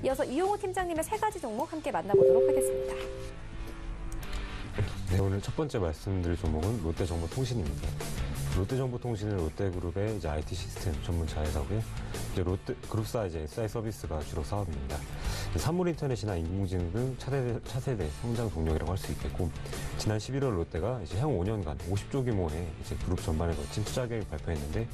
이어서 이용호 팀장님의 세 가지 종목 함께 만나보도록 하겠습니다. 네, 오늘 첫 번째 말씀드릴 종목은 롯데정보통신입니다. 롯데정보통신은 롯데그룹의 이제 IT 시스템 전문차 회사고요. 이제 롯데그룹사 SI 서비스가 주로 사업입니다. 산물인터넷이나 인공지능 등 차세대 성장 동력이라고 할 수 있겠고, 지난 11월 롯데가 이제 향후 5년간 50조 규모의 이제 그룹 전반에 거친 투자 계획을 발표했는데,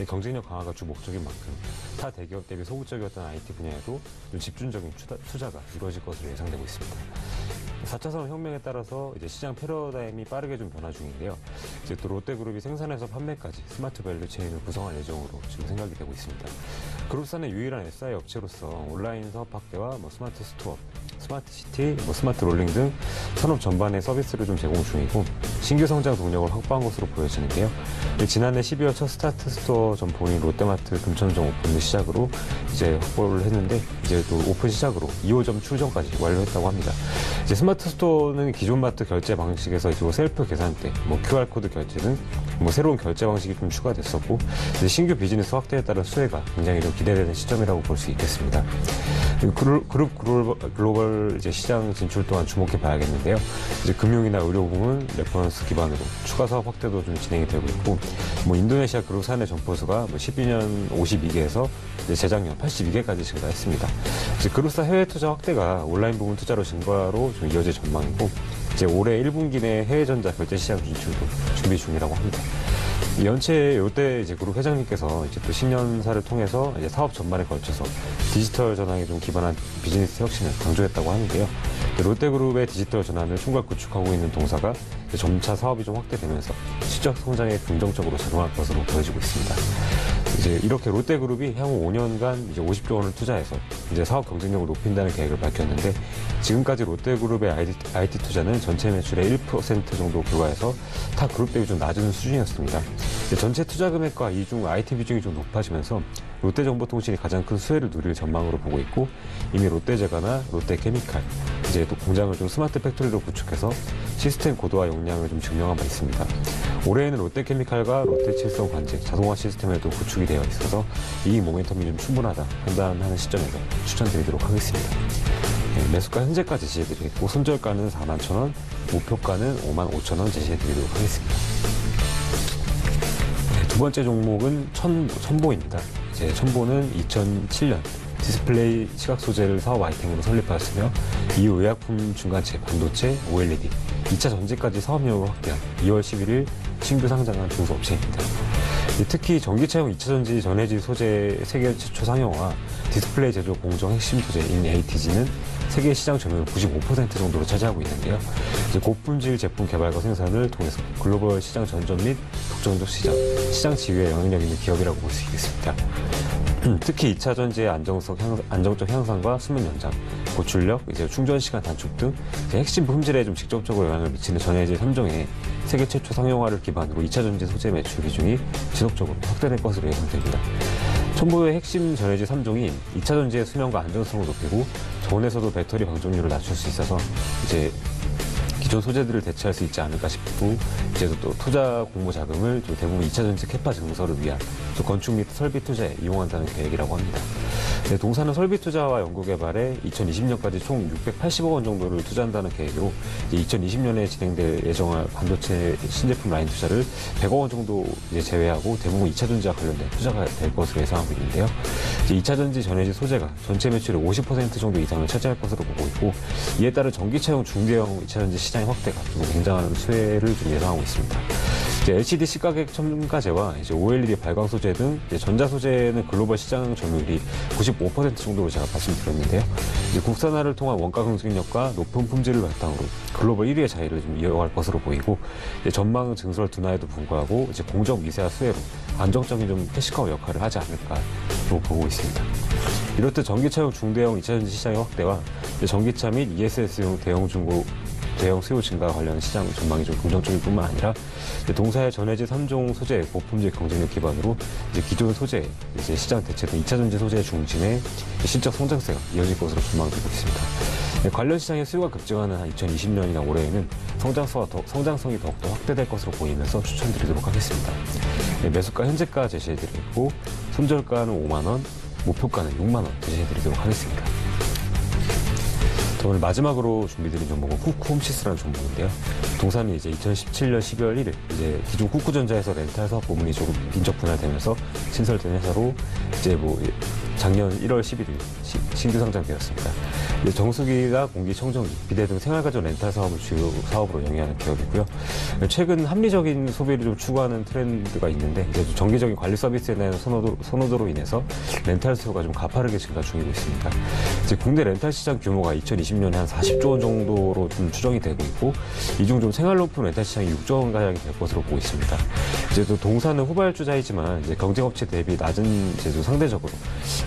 경쟁력 강화가 주 목적인 만큼 타 대기업 대비 소극적이었던 IT 분야에도 좀 집중적인 투자가 이루어질 것으로 예상되고 있습니다. 4차 산업혁명에 따라서 이제 시장 패러다임이 빠르게 좀 변화 중인데요. 이제 또 롯데그룹이 생산에서 판매까지 스마트 밸류 체인을 구성할 예정으로 지금 생각이 되고 있습니다. 그룹사는 유일한 SI 업체로서 온라인 사업 확대와 스마트 스토어, 스마트 시티, 스마트 롤링 등 산업 전반의 서비스를 좀 제공 중이고, 신규 성장 동력을 확보한 것으로 보여지는데요. 지난해 12월 첫 스타트 스토어 점포인 롯데마트 금천점 오픈을 시작으로 이제 확보를 했는데, 이제 또 오픈 시작으로 2호점 출점까지 완료했다고 합니다. 이제 스마트 스토어는 기존 마트 결제 방식에서 이제 셀프 계산대, QR코드 결제 등 새로운 결제 방식이 좀 추가됐었고, 이제 신규 비즈니스 확대에 따른 수혜가 굉장히 좀 기대되는 시점이라고 볼 수 있겠습니다. 그룹 글로벌 이제 시장 진출 또한 주목해 봐야겠는데요. 이제 금융이나 의료 부문 레퍼런스 기반으로 추가 사업 확대도 좀 진행이 되고 있고, 인도네시아 그룹 사내 점포수가 12년 52개에서 이제 재작년 82개까지 증가했습니다. 이제 그룹사 해외 투자 확대가 온라인 부문 투자로 증가로 좀 이어질 전망이고, 이제 올해 1분기 내 해외 전자 결제 시장 진출도 준비 중이라고 합니다. 연체 롯데 이제 그룹 회장님께서 이제 또 신년사를 통해서 이제 사업 전반에 걸쳐서 디지털 전환에 좀 기반한 비즈니스 혁신을 강조했다고 하는데요. 롯데그룹의 디지털 전환을 총괄 구축하고 있는 동사가 점차 사업이 좀 확대되면서 실적 성장에 긍정적으로 작용할 것으로 보여지고 있습니다. 이제 이렇게 롯데그룹이 향후 5년간 이제 50조 원을 투자해서 이제 사업 경쟁력을 높인다는 계획을 밝혔는데, 지금까지 롯데그룹의 IT 투자는 전체 매출의 1% 정도 불과해서 타 그룹 대비 좀 낮은 수준이었습니다. 전체 투자 금액과 이 중 IT 비중이 좀 높아지면서 롯데정보통신이 가장 큰 수혜를 누릴 전망으로 보고 있고, 이미 롯데제과나 롯데케미칼, 이제 또 공장을 좀 스마트 팩토리로 구축해서 시스템 고도화 역량을 좀 증명한 바 있습니다. 올해에는 롯데케미칼과 롯데칠성 관제 자동화 시스템에도 구축이 되어 있어서 이익 모멘텀이 좀 충분하다 판단하는 시점에서 추천드리도록 하겠습니다. 매수가 현재가 제시해드리겠고, 손절가는 41,000원, 목표가는 55,000원 제시해드리도록 하겠습니다. 두 번째 종목은 첨보입니다. 첨보는 2007년 디스플레이 시각 소재를 사업 아이템으로 설립하였으며, 이후 의약품 중간체, 반도체, OLED, 2차 전지까지 사업용으로 확대한 2월 11일 신규 상장한 중소업체입니다. 특히 전기차용 2차 전지 전해질 소재 세계 최초 상용화, 디스플레이 제조 공정 핵심 소재인 ATG는 세계 시장 점유율 95% 정도로 차지하고 있는데요. 고품질 제품 개발과 생산을 통해서 글로벌 시장 전전 및 독점적 시장 지위에 영향력 있는 기업이라고 볼 수 있겠습니다. 특히 2차 전지의 안정적 향상과 수명 연장, 고출력, 충전 시간 단축 등 핵심 품질에 좀 직접적으로 영향을 미치는 전해질 3종의 세계 최초 상용화를 기반으로 2차 전지 소재 매출 비중이 지속적으로 확대될 것으로 예상됩니다. 첨보의 핵심 전해질 3종이 2차 전지의 수명과 안정성을 높이고, 저온에서도 배터리 방전율을 낮출 수 있어서 이제 기존 소재들을 대체할 수 있지 않을까 싶고, 이제 또 투자 공모 자금을 좀 대부분 2차 전지 캐파 증설을 위한 또 건축 및 설비 투자에 이용한다는 계획이라고 합니다. 동사는 설비 투자와 연구 개발에 2020년까지 총 680억 원 정도를 투자한다는 계획으로, 2020년에 진행될 예정할 반도체 신제품 라인 투자를 100억 원 정도 제외하고 대부분 2차 전지와 관련된 투자가 될 것으로 예상하고 있는데요. 2차 전지 전해질 소재가 전체 매출의 50% 정도 이상을 차지할 것으로 보고 있고, 이에 따른 전기차용 중대형 2차 전지 시장의 확대가 좀 굉장한 수혜를 좀 예상하고 있습니다. LCD 시가격 첨가제와 OLED 발광 소재 등 전자 소재는 글로벌 시장 점유율이 95% 정도로 제가 말씀드렸는데요. 국산화를 통한 원가 경쟁력과 높은 품질을 바탕으로 글로벌 1위의 자리를 좀 이어갈 것으로 보이고, 전망 증설 둔화에도 불구하고 공정 미세화 수혜로 안정적인 좀 캐시카우 역할을 하지 않을까 보고 있습니다. 이렇듯 전기차용 중대형 2차 전지 시장의 확대와 전기차 및 ESS용 대형 수요 증가 관련 시장 전망이 좀 긍정적일 뿐만 아니라, 동사의 전해질 3종 소재의 고품질 경쟁력 기반으로 기존 소재 시장 대체 등 2차 전지 소재의 중심의 실적 성장세가 이어질 것으로 전망되고 있습니다. 관련 시장의 수요가 급증하는 2020년이나 올해에는 성장성이 더욱더 확대될 것으로 보이면서 추천드리도록 하겠습니다. 매수가 현재가 제시해드리고, 손절가는 5만 원, 목표가는 6만 원 제시해드리도록 하겠습니다. 오늘 마지막으로 준비드린 종목은 쿠쿠홈시스라는 종목인데요. 동사는 이제 2017년 12월 1일 이제 기존 쿠쿠전자에서 렌탈 사업 부문이 조금 인적 분할되면서 신설된 회사로 이제 작년 1월 11일 신규 상장되었습니다. 정수기가 공기청정기, 비대 등 생활가전 렌탈 사업을 주요 사업으로 영위하는 기업이고요. 최근 합리적인 소비를 좀 추구하는 트렌드가 있는데 이제 정기적인 관리 서비스에 대한 선호도로 인해서 렌탈 수요가 좀 가파르게 증가 중이고 있습니다. 이제 국내 렌탈 시장 규모가 2020년에 한 40조 원 정도로 좀 추정이 되고 있고 이 중 좀 생활용품 렌탈 시장이 6조 원 가량이 될 것으로 보고 있습니다. 이제 또 동사는 후발주자이지만 이제 경쟁업체 대비 낮은 제조 상대적으로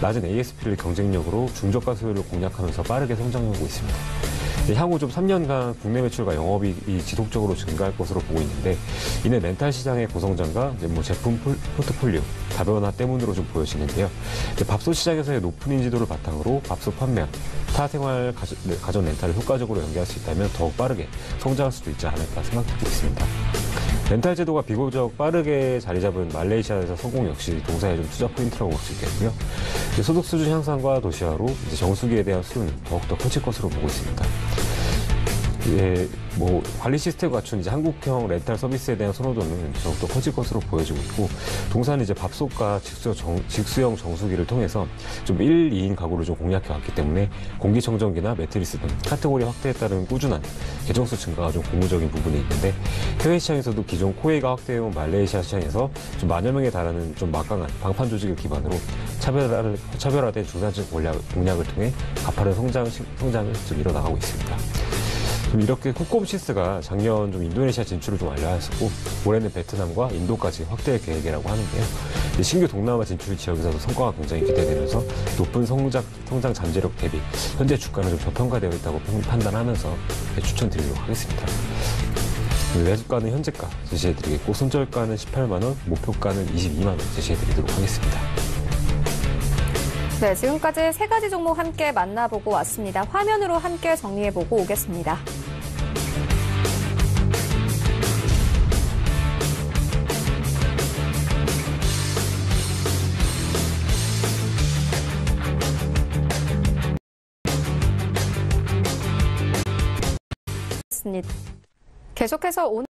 낮은 ASP를 경쟁력으로 중저가 수요를 공략하면서 빠르게 성장하고 있습니다. 향후 좀 3년간 국내 매출과 영업이익이 지속적으로 증가할 것으로 보고 있는데 이는 렌탈 시장의 고성장과 제품 포트폴리오 다변화 때문으로 좀 보여지는데요. 밥솥 시장에서의 높은 인지도를 바탕으로 밥솥 판매, 타 생활 가전 렌탈을 효과적으로 연계할 수 있다면 더욱 빠르게 성장할 수도 있지 않을까 생각하고 있습니다. 렌탈 제도가 비교적 빠르게 자리 잡은 말레이시아에서 성공 역시 동사의 좀 투자 포인트라고 볼 수 있겠고요. 소득 수준 향상과 도시화로 이제 정수기에 대한 수요는 더욱더 커질 것으로 보고 있습니다. 관리 시스템 갖춘 이제 한국형 렌탈 서비스에 대한 선호도는 더욱더 커질 것으로 보여지고 있고, 동사는 이제 밥솥과 직수형 정수기를 통해서 좀 1, 2인 가구를 좀 공략해 왔기 때문에 공기청정기나 매트리스 등 카테고리 확대에 따른 꾸준한 개정수 증가가 좀 고무적인 부분이 있는데, 해외 시장에서도 기존 코웨이가 확대해온 말레이시아 시장에서 좀 만여 명에 달하는 좀 막강한 방판 조직을 기반으로 차별화된 중산층 공략을 통해 가파른 성장을 좀 이뤄나가고 있습니다. 이렇게 쿠쿠홈시스가 작년 좀 인도네시아 진출을 좀 완료했었고, 올해는 베트남과 인도까지 확대 계획이라고 하는데요. 신규 동남아 진출 지역에서도 성과가 굉장히 기대되면서 높은 성장 잠재력 대비 현재 주가는 좀 저평가되어 있다고 판단하면서 추천드리도록 하겠습니다. 매수가는 현재가 제시해드리겠고, 손절가는 18만 원, 목표가는 22만 원 제시해드리도록 하겠습니다. 네, 지금까지 세 가지 종목 함께 만나보고 왔습니다. 화면으로 함께 정리해보고 오겠습니다. 계속해서 오늘